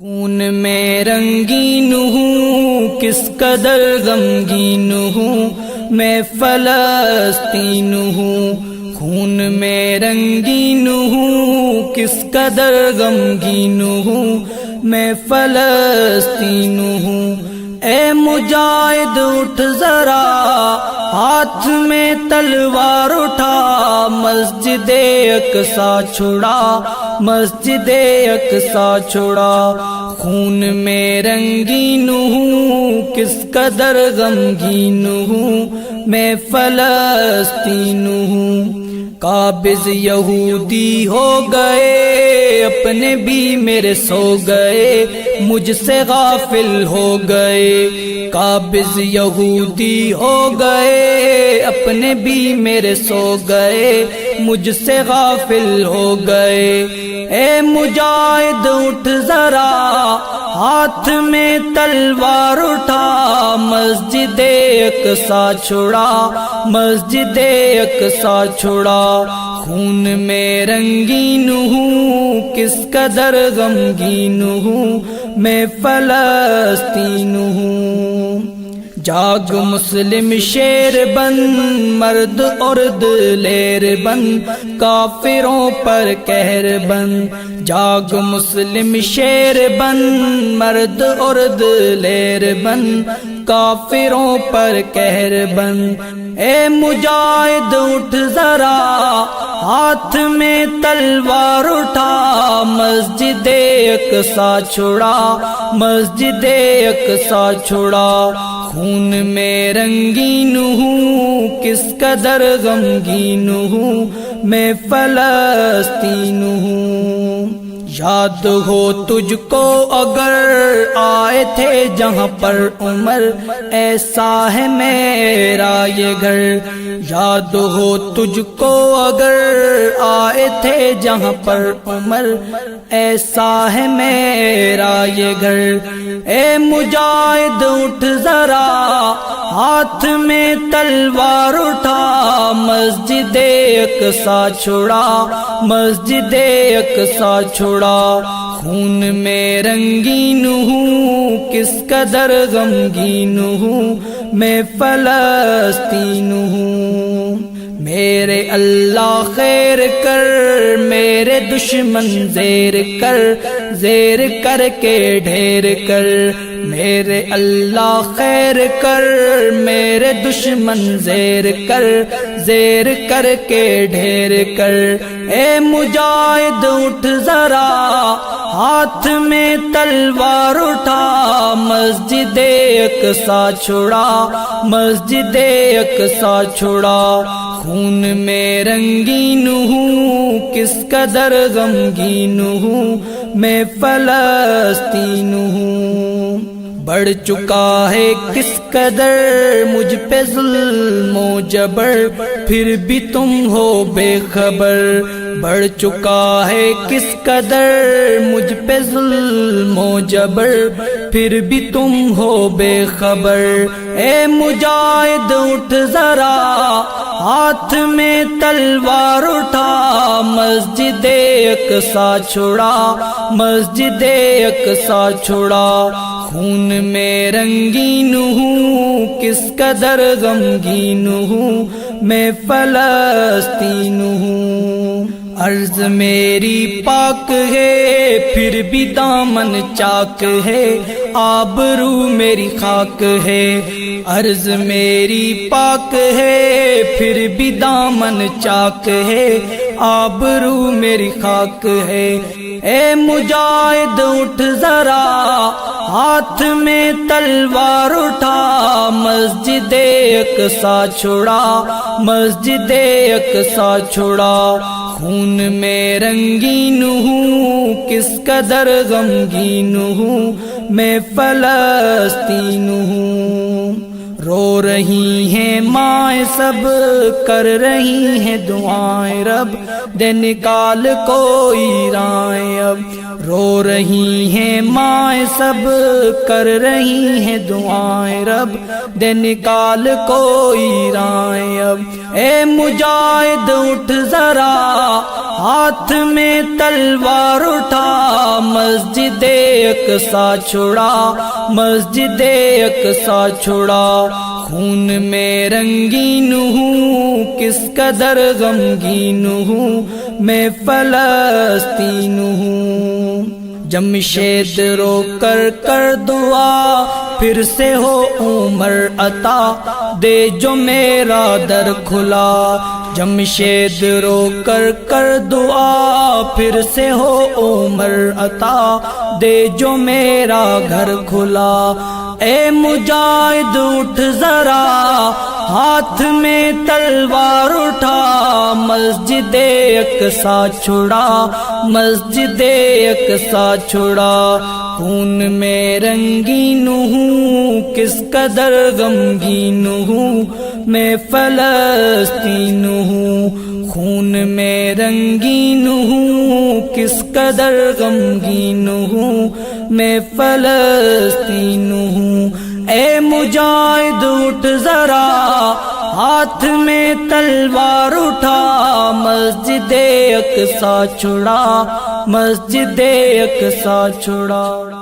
خون میں رنگین ہوں، کس قدر غمگین ہوں، میں فلسطین ہوں۔ خون میں رنگین ہوں، کس قدر غمگین ہوں، میں فلسطین ہوں۔ اے مجاہد اٹھ ذرا، ہاتھ میں تلوار اٹھا، مسجد اقصیٰ چھڑا، مسجد اقصیٰ چھڑا۔ خون میں رنگین ہوں، کس قدر غمگین ہوں، میں فلسطین ہوں۔ قابض یہودی ہو گئے، اپنے بھی میرے سو گئے، مجھ سے غافل ہو گئے۔ قابض یہودی ہو گئے، اپنے بھی میرے سو گئے، مجھ سے غافل ہو گئے۔ اے مجاہد اٹھ ذرا، ہاتھ میں تلوار اٹھا، مسجد اقصیٰ چھڑا، مسجد اقصیٰ چھڑا۔ خون میں رنگین ہوں، کس قدر غمگین ہوں، میں فلسطین ہوں۔ جاگ مسلم شیر بن، مرد عرد لیر بن، کافروں پر قہر بن۔ جاگ مسلم شیر بن، مرد عرد لیر بن، کافروں پر قہر بن۔ اے مجاہد اٹھ ذرا، ہاتھ میں تلوار اٹھا، مسجد اقصیٰ چھڑا، مسجد اقصیٰ چھڑا۔ خون میں رنگین ہوں، کس قدر غمگین ہوں، میں فلسطین ہوں۔ یاد ہو تجھ کو اگر آئے تھے جہاں پر عمر، ایسا ہے میرا یہ گھر۔ یاد ہو تجھ کو اگر آئے تھے جہاں پر عمر، ایسا ہے میرا یہ گھر۔ اے مجاہد اٹھ ذرا، ہاتھ میں تلوار اٹھا، مسجد اقصیٰ چھڑا، مسجد اقصیٰ چھڑا۔ خون میں رنگین ہوں، کس قدر غمگین ہوں، میں فلسطین ہوں۔ میرے اللہ خیر کر، میرے دشمن زیر کر، زیر کر کے ڈھیر کر۔ میرے اللہ خیر کر، میرے دشمن زیر کر، زیر کر کے ڈھیر کر۔ اے مجاہد اٹھ ذرا، ہاتھ میں تلوار اٹھا، مسجد اقصیٰ چھڑا، مسجد اقصیٰ چھڑا۔ خون میں رنگین ہوں، کس قدر غمگین ہوں، میں فلسطین ہوں۔ بڑھ چکا ہے کس قدر مجھ پہ ظلم و جبر، پھر بھی تم ہو بے خبر۔ بڑھ چکا ہے کس قدر مجھ پہ ظلم و جبر، پھر بھی تم ہو بے خبر۔ اے مجاہد اٹھ ذرا، ہاتھ میں تلوار اٹھا، مسجد اقصیٰ چھڑا، مسجد اقصیٰ چھڑا۔ خون میں رنگین ہوں، کس قدر غمگین ہوں، میں فلسطین ہوں۔ عرض میری پاک ہے، پھر بھی دامن چاک ہے، آبرو میری خاک ہے۔ عرض میری پاک ہے، پھر بھی دامن چاک ہے، آبرو میری خاک ہے۔ اے مجاہد اٹھ ذرا، ہاتھ میں تلوار اٹھا، مسجد اقصیٰ چھڑا، مسجد اقصیٰ چھڑا۔ خون میں رنگین ہوں، کس قدر غمگین ہوں، میں فلسطین ہوں۔ رو رہی ہیں مائیں سب، کر رہی ہیں دعائیں رب، دے نکال کوئی رائیں اب۔ رو رہی ہیں مائیں سب کر رہی ہیں دعائیں رب دے نکال کوئی رائیں اب اے مجاہد اٹھ ذرا ہاتھ میں تلوار اٹھا مسجد اقصی چھڑا مسجد اقصی چھڑا خون میں رنگین ہوں کس قدر غمگین ہوں میں فلسطین ہوں جمشید رو کر دعا پھر سے ہو عمر عطا دے جو میرا در کھلا جمشید رو کر دعا پھر سے ہو عمر عطا دے جو میرا گھر کھلا اے مجاہد اٹھ ذرا ہاتھ میں تلوار اٹھا مسجد اقصی چھڑا مسجد اقصی چھڑا خون میں رنگین ہوں کس قدر غمگین ہوں میں فلسطین ہوں خون میں رنگین ہوں کس قدر غمگین ہوں میں فلسطین ہوں اے مجاہد اٹھ ذرا ہاتھ میں تلوار اٹھا مسجد اقصی چھڑا مسجد اقصی چھڑا